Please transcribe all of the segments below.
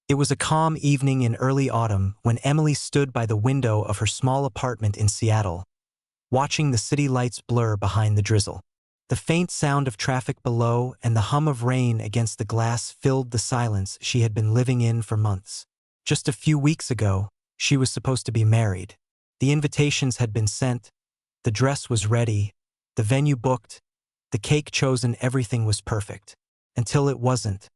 It was a calm evening in early autumn when Emily stood by the window of her small apartment in Seattle, watching the city lights blur behind the drizzle. The faint sound of traffic below and the hum of rain against the glass filled the silence she had been living in for months. Just a few weeks ago, she was supposed to be married. The invitations had been sent, the dress was ready, the venue booked, the cake chosen, everything was perfect. Until it wasn't.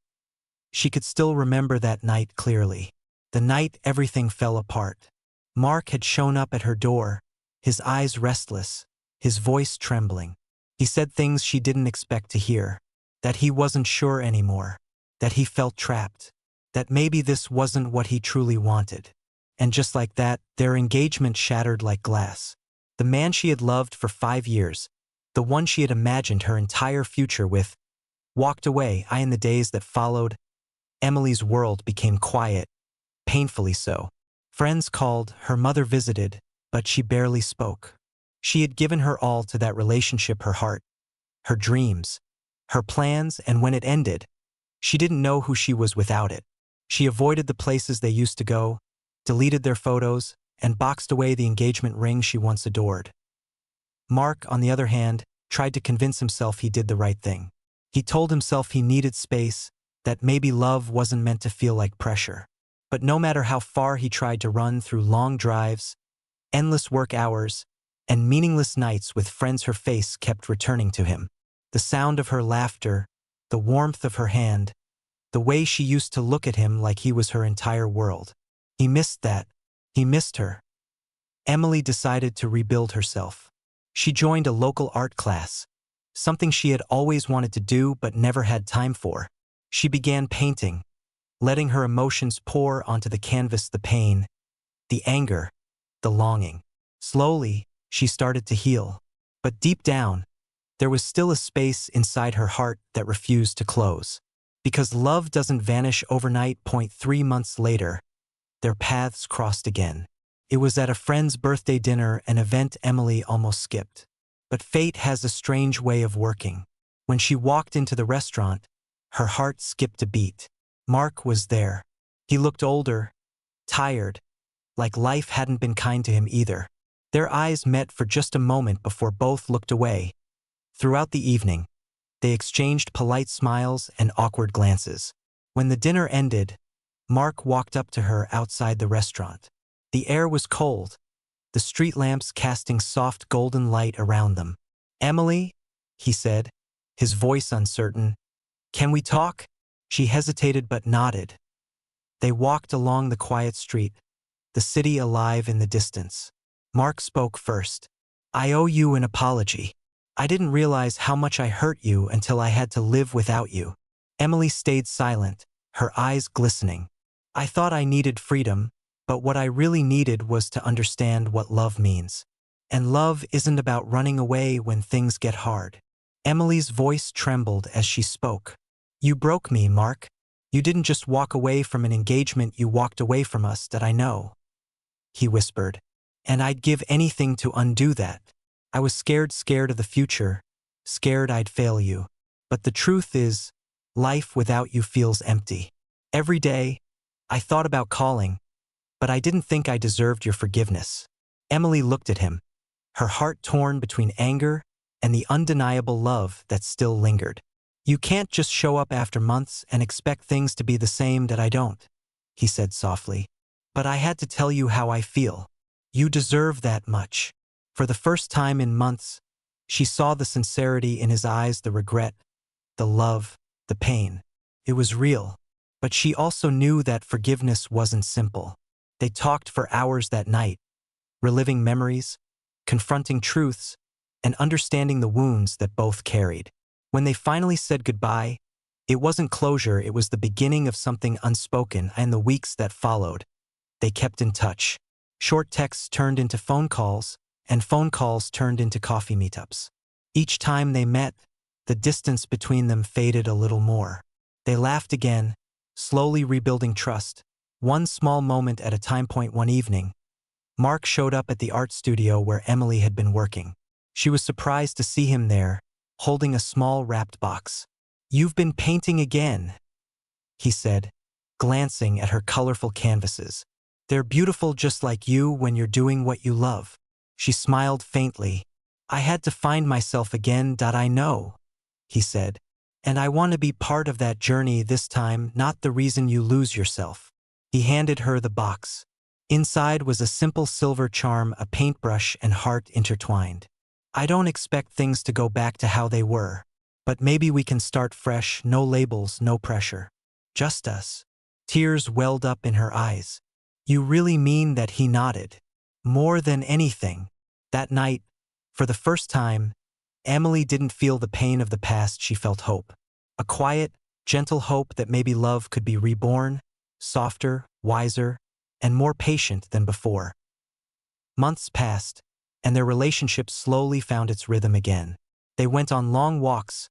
She could still remember that night clearly. The night everything fell apart. Mark had shown up at her door, his eyes restless, his voice trembling. He said things she didn't expect to hear. That he wasn't sure anymore. That he felt trapped. That maybe this wasn't what he truly wanted. And just like that, their engagement shattered like glass. The man she had loved for 5 years, the one she had imagined her entire future with, walked away. In the days that followed, Emily's world became quiet, painfully so. Friends called, her mother visited, but she barely spoke. She had given her all to that relationship, her heart, her dreams, her plans, and when it ended, she didn't know who she was without it. She avoided the places they used to go, deleted their photos, and boxed away the engagement ring she once adored. Mark, on the other hand, tried to convince himself he did the right thing. He told himself he needed space, that maybe love wasn't meant to feel like pressure. But no matter how far he tried to run through long drives, endless work hours, and meaningless nights with friends, her face kept returning to him. The sound of her laughter, the warmth of her hand, the way she used to look at him like he was her entire world. He missed that. He missed her. Emily decided to rebuild herself. She joined a local art class, something she had always wanted to do but never had time for. She began painting, letting her emotions pour onto the canvas, the pain, the anger, the longing. Slowly, she started to heal. But deep down, there was still a space inside her heart that refused to close. Because love doesn't vanish overnight. 3 months later, their paths crossed again. It was at a friend's birthday dinner, an event Emily almost skipped. But fate has a strange way of working. When she walked into the restaurant, her heart skipped a beat. Mark was there. He looked older, tired, like life hadn't been kind to him either. Their eyes met for just a moment before both looked away. Throughout the evening, they exchanged polite smiles and awkward glances. When the dinner ended, Mark walked up to her outside the restaurant. The air was cold, the street lamps casting soft golden light around them. "Emily," he said, his voice uncertain, "can we talk?" She hesitated but nodded. They walked along the quiet street, the city alive in the distance. Mark spoke first. "I owe you an apology. I didn't realize how much I hurt you until I had to live without you." Emily stayed silent, her eyes glistening. "I thought I needed freedom, but what I really needed was to understand what love means. And love isn't about running away when things get hard." Emily's voice trembled as she spoke. "You broke me, Mark. You didn't just walk away from an engagement, you walked away from us. That I know," he whispered. "And I'd give anything to undo that. I was scared of the future, scared I'd fail you. But the truth is, life without you feels empty. Every day, I thought about calling, but I didn't think I deserved your forgiveness." Emily looked at him, her heart torn between anger and the undeniable love that still lingered. "You can't just show up after months and expect things to be the same. That I don't," he said softly. "But I had to tell you how I feel. You deserve that much." For the first time in months, she saw the sincerity in his eyes, the regret, the love, the pain. It was real, but she also knew that forgiveness wasn't simple. They talked for hours that night, reliving memories, confronting truths, and understanding the wounds that both carried. When they finally said goodbye, it wasn't closure, it was the beginning of something unspoken. And the weeks that followed, they kept in touch. Short texts turned into phone calls, and phone calls turned into coffee meetups. Each time they met, the distance between them faded a little more. They laughed again, slowly rebuilding trust, one small moment at a time. One evening, Mark showed up at the art studio where Emily had been working. She was surprised to see him there, holding a small wrapped box. "You've been painting again," he said, glancing at her colorful canvases. "They're beautiful just like you when you're doing what you love." She smiled faintly. "I had to find myself again. I know," he said. "And I want to be part of that journey this time, not the reason you lose yourself." He handed her the box. Inside was a simple silver charm, a paintbrush, and heart intertwined. "I don't expect things to go back to how they were. But maybe we can start fresh, no labels, no pressure. Just us." Tears welled up in her eyes. "You really mean that?" He nodded. "More than anything." That night, for the first time, Emily didn't feel the pain of the past. She felt hope. A quiet, gentle hope that maybe love could be reborn, softer, wiser, and more patient than before. Months passed, and their relationship slowly found its rhythm again. They went on long walks,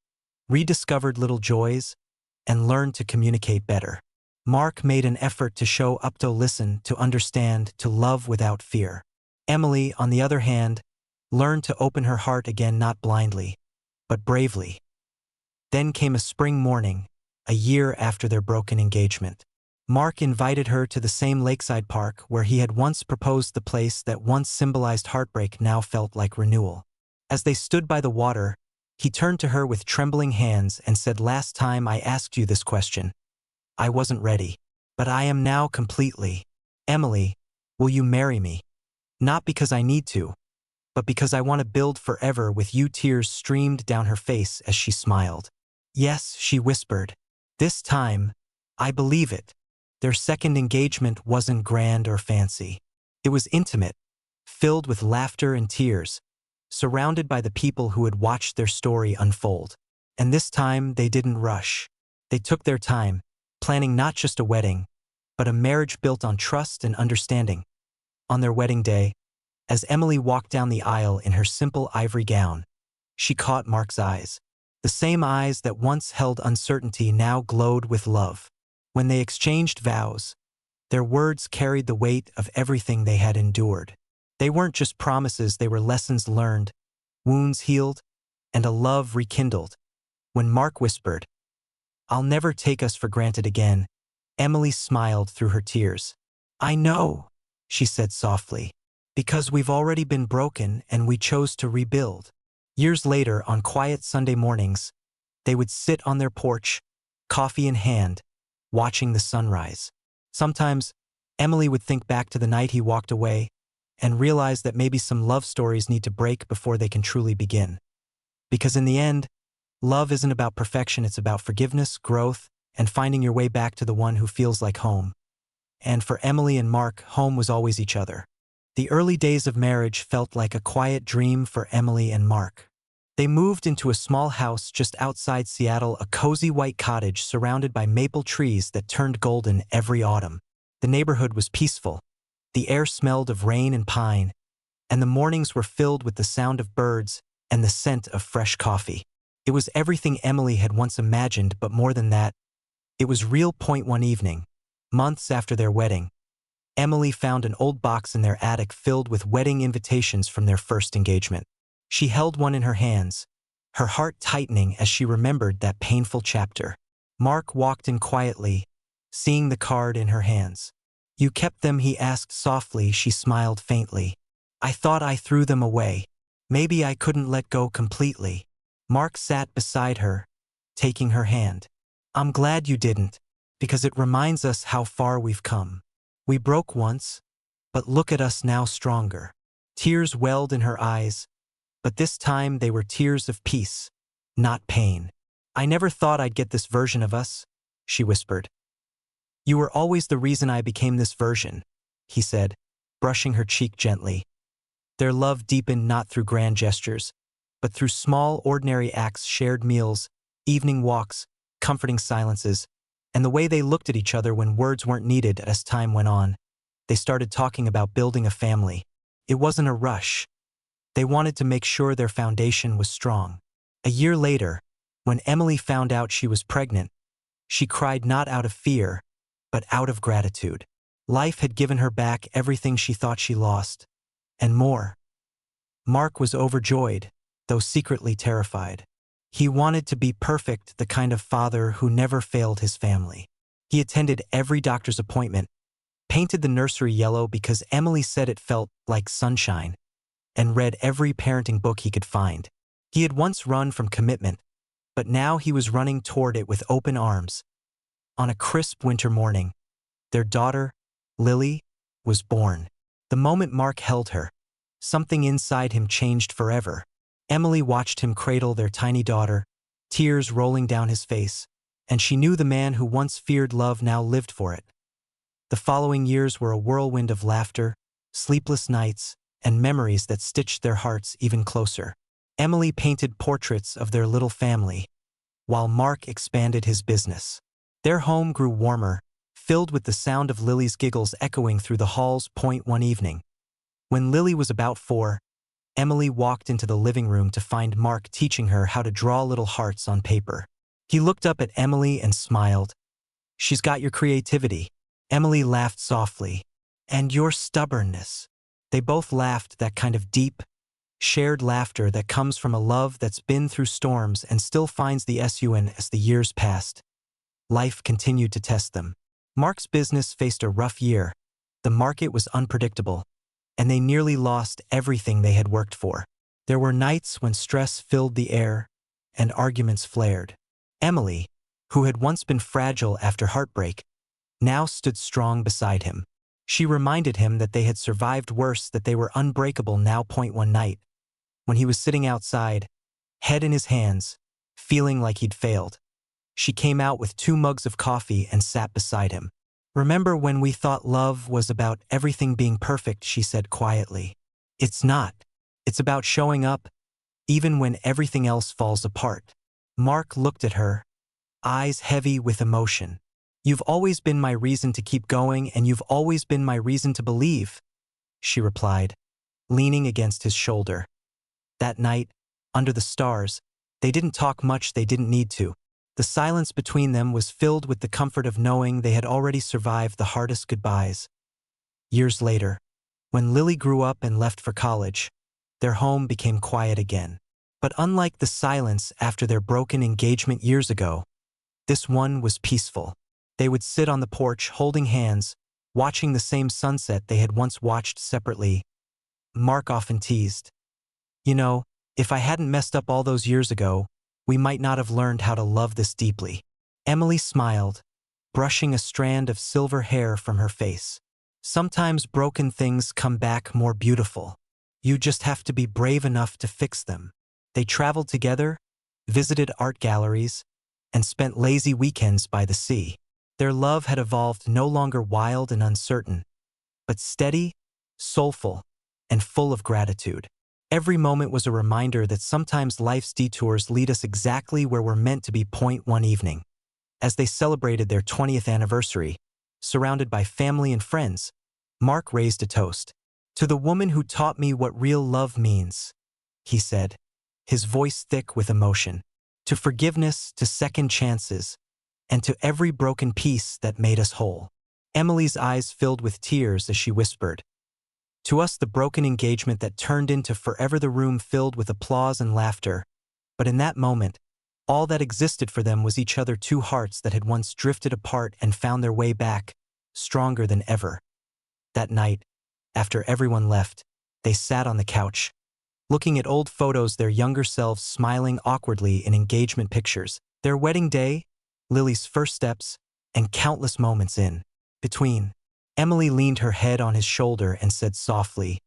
rediscovered little joys, and learned to communicate better. Mark made an effort to show up, to listen, to understand, to love without fear. Emily, on the other hand, learned to open her heart again, not blindly, but bravely. Then came a spring morning, a year after their broken engagement. Mark invited her to the same lakeside park where he had once proposed. The place that once symbolized heartbreak now felt like renewal. As they stood by the water, he turned to her with trembling hands and said, "Last time I asked you this question, I wasn't ready. But I am now completely. Emily, will you marry me? Not because I need to, but because I want to build forever with you." Tears streamed down her face as she smiled. "Yes," she whispered. "This time, I believe it." Their second engagement wasn't grand or fancy. It was intimate, filled with laughter and tears, surrounded by the people who had watched their story unfold. And this time, they didn't rush. They took their time, planning not just a wedding, but a marriage built on trust and understanding. On their wedding day, as Emily walked down the aisle in her simple ivory gown, she caught Mark's eyes. The same eyes that once held uncertainty now glowed with love. When they exchanged vows, their words carried the weight of everything they had endured. They weren't just promises, they were lessons learned, wounds healed, and a love rekindled. When Mark whispered, "I'll never take us for granted again," Emily smiled through her tears. "I know," she said softly, "because we've already been broken and we chose to rebuild." Years later, on quiet Sunday mornings, they would sit on their porch, coffee in hand, watching the sunrise. Sometimes, Emily would think back to the night he walked away and realize that maybe some love stories need to break before they can truly begin. Because in the end, love isn't about perfection, it's about forgiveness, growth, and finding your way back to the one who feels like home. And for Emily and Mark, home was always each other. The early days of marriage felt like a quiet dream for Emily and Mark. They moved into a small house just outside Seattle, a cozy white cottage surrounded by maple trees that turned golden every autumn. The neighborhood was peaceful. The air smelled of rain and pine, and the mornings were filled with the sound of birds and the scent of fresh coffee. It was everything Emily had once imagined, but more than that, it was real. One evening, months after their wedding, Emily found an old box in their attic filled with wedding invitations from their first engagement. She held one in her hands, her heart tightening as she remembered that painful chapter. Mark walked in quietly, seeing the card in her hands. "You kept them?" he asked softly. She smiled faintly. "I thought I threw them away. Maybe I couldn't let go completely." Mark sat beside her, taking her hand. "I'm glad you didn't, because it reminds us how far we've come. We broke once, but look at us now, stronger." Tears welled in her eyes, but this time they were tears of peace, not pain. "I never thought I'd get this version of us," she whispered. "You were always the reason I became this version," he said, brushing her cheek gently. Their love deepened not through grand gestures, but through small, ordinary acts, shared meals, evening walks, comforting silences, and the way they looked at each other when words weren't needed. As time went on, they started talking about building a family. It wasn't a rush. They wanted to make sure their foundation was strong. A year later, when Emily found out she was pregnant, she cried not out of fear, but out of gratitude. Life had given her back everything she thought she lost, and more. Mark was overjoyed, though secretly terrified. He wanted to be perfect, the kind of father who never failed his family. He attended every doctor's appointment, painted the nursery yellow because Emily said it felt like sunshine, and read every parenting book he could find. He had once run from commitment, but now he was running toward it with open arms. On a crisp winter morning, their daughter, Lily, was born. The moment Mark held her, something inside him changed forever. Emily watched him cradle their tiny daughter, tears rolling down his face, and she knew the man who once feared love now lived for it. The following years were a whirlwind of laughter, sleepless nights, and memories that stitched their hearts even closer. Emily painted portraits of their little family, while Mark expanded his business. Their home grew warmer, filled with the sound of Lily's giggles echoing through the halls. One evening, when Lily was about 4, Emily walked into the living room to find Mark teaching her how to draw little hearts on paper. He looked up at Emily and smiled. "She's got your creativity." Emily laughed softly. "And your stubbornness." They both laughed, that kind of deep, shared laughter that comes from a love that's been through storms and still finds the sun as the years passed. Life continued to test them. Mark's business faced a rough year. The market was unpredictable, and they nearly lost everything they had worked for. There were nights when stress filled the air and arguments flared. Emily, who had once been fragile after heartbreak, now stood strong beside him. She reminded him that they had survived worse, that they were unbreakable now. One night, when he was sitting outside, head in his hands, feeling like he'd failed, she came out with 2 mugs of coffee and sat beside him. "Remember when we thought love was about everything being perfect?" she said quietly. "It's not. It's about showing up, even when everything else falls apart." Mark looked at her, eyes heavy with emotion. "You've always been my reason to keep going, and you've always been my reason to believe," she replied, leaning against his shoulder. That night, under the stars, they didn't talk much. They didn't need to. The silence between them was filled with the comfort of knowing they had already survived the hardest goodbyes. Years later, when Lily grew up and left for college, their home became quiet again. But unlike the silence after their broken engagement years ago, this one was peaceful. They would sit on the porch holding hands, watching the same sunset they had once watched separately. Mark often teased, "You know, if I hadn't messed up all those years ago, we might not have learned how to love this deeply." Emily smiled, brushing a strand of silver hair from her face. "Sometimes broken things come back more beautiful. You just have to be brave enough to fix them." They traveled together, visited art galleries, and spent lazy weekends by the sea. Their love had evolved, no longer wild and uncertain, but steady, soulful, and full of gratitude. Every moment was a reminder that sometimes life's detours lead us exactly where we're meant to be. One evening, as they celebrated their 20th anniversary, surrounded by family and friends, Mark raised a toast. "To the woman who taught me what real love means," he said, his voice thick with emotion. "To forgiveness, to second chances, and to every broken piece that made us whole." Emily's eyes filled with tears as she whispered, "To us, the broken engagement that turned into forever." The room filled with applause and laughter, but in that moment, all that existed for them was each other, 2 hearts that had once drifted apart and found their way back, stronger than ever. That night, after everyone left, they sat on the couch, looking at old photos, their younger selves smiling awkwardly in engagement pictures, their wedding day, Lily's first steps, and countless moments in between. Emily leaned her head on his shoulder and said softly,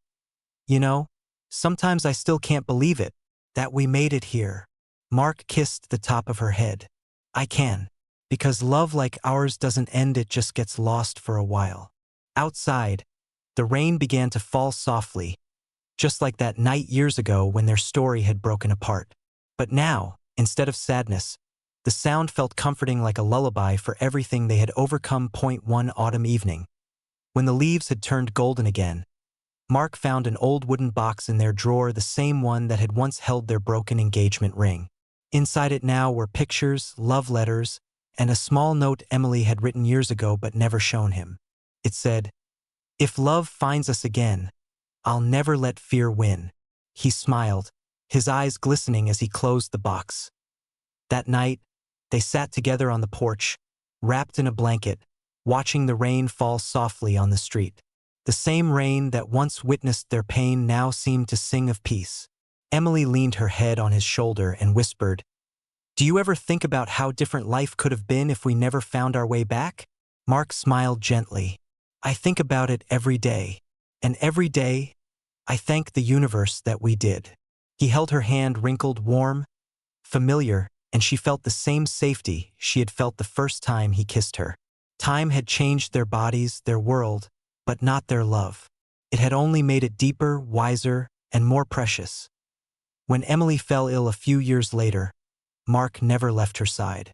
"You know, sometimes I still can't believe it, that we made it here." Mark kissed the top of her head. "I can. Because love like ours doesn't end, it just gets lost for a while." Outside, the rain began to fall softly, just like that night years ago when their story had broken apart. But now, instead of sadness, the sound felt comforting, like a lullaby for everything they had overcome. One autumn evening, when the leaves had turned golden again, Mark found an old wooden box in their drawer, the same one that had once held their broken engagement ring. Inside it now were pictures, love letters, and a small note Emily had written years ago but never shown him. It said, "If love finds us again, I'll never let fear win." He smiled, his eyes glistening as he closed the box. That night, they sat together on the porch, wrapped in a blanket, watching the rain fall softly on the street. The same rain that once witnessed their pain now seemed to sing of peace. Emily leaned her head on his shoulder and whispered, "Do you ever think about how different life could have been if we never found our way back?" Mark smiled gently. "I think about it every day. And every day, I thank the universe that we did." He held her hand wrinkled, warm, familiar, and she felt the same safety she had felt the first time he kissed her. Time had changed their bodies, their world, but not their love. It had only made it deeper, wiser, and more precious. When Emily fell ill a few years later, Mark never left her side.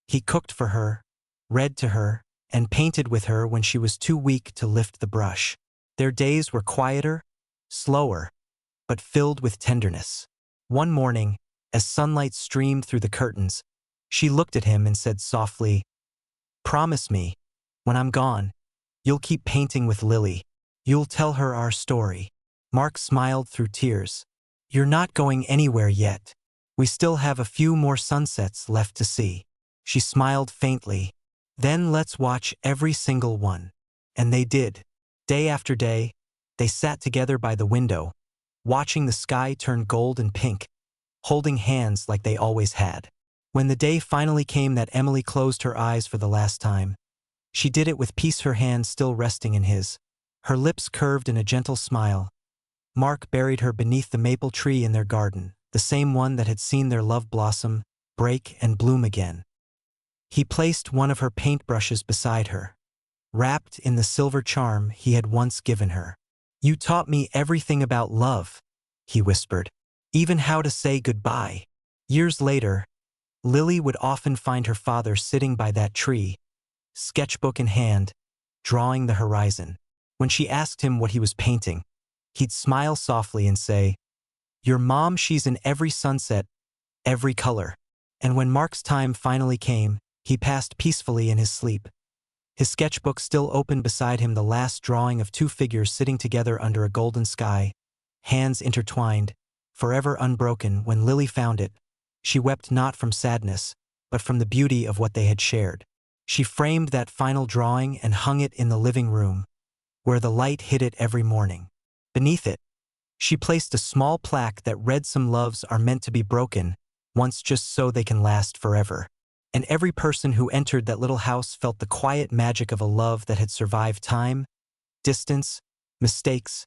He cooked for her, read to her, and painted with her when she was too weak to lift the brush. Their days were quieter, slower, but filled with tenderness. One morning, as sunlight streamed through the curtains, she looked at him and said softly, "Promise me, when I'm gone, you'll keep painting with Lily. You'll tell her our story." Mark smiled through tears. "You're not going anywhere yet. We still have a few more sunsets left to see." She smiled faintly. "Then let's watch every single one." And they did. Day after day, they sat together by the window, watching the sky turn gold and pink, holding hands like they always had. When the day finally came that Emily closed her eyes for the last time, she did it with peace, her hand still resting in his, her lips curved in a gentle smile. Mark buried her beneath the maple tree in their garden, the same one that had seen their love blossom, break, and bloom again. He placed one of her paintbrushes beside her, wrapped in the silver charm he had once given her. "You taught me everything about love," he whispered, "even how to say goodbye." Years later, Lily would often find her father sitting by that tree, sketchbook in hand, drawing the horizon. When she asked him what he was painting, he'd smile softly and say, "Your mom, she's in every sunset, every color." And when Mark's time finally came, he passed peacefully in his sleep. His sketchbook still open beside him, the last drawing of two figures sitting together under a golden sky, hands intertwined, forever unbroken. When Lily found it, she wept not from sadness, but from the beauty of what they had shared. She framed that final drawing and hung it in the living room, where the light hit it every morning. Beneath it, she placed a small plaque that read, "Some loves are meant to be broken, once, just so they can last forever." And every person who entered that little house felt the quiet magic of a love that had survived time, distance, mistakes,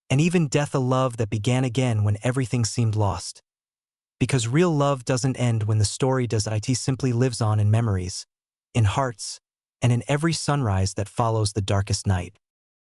and even death, a love that began again when everything seemed lost. Because real love doesn't end when the story does, it simply lives on in memories, in hearts, and in every sunrise that follows the darkest night.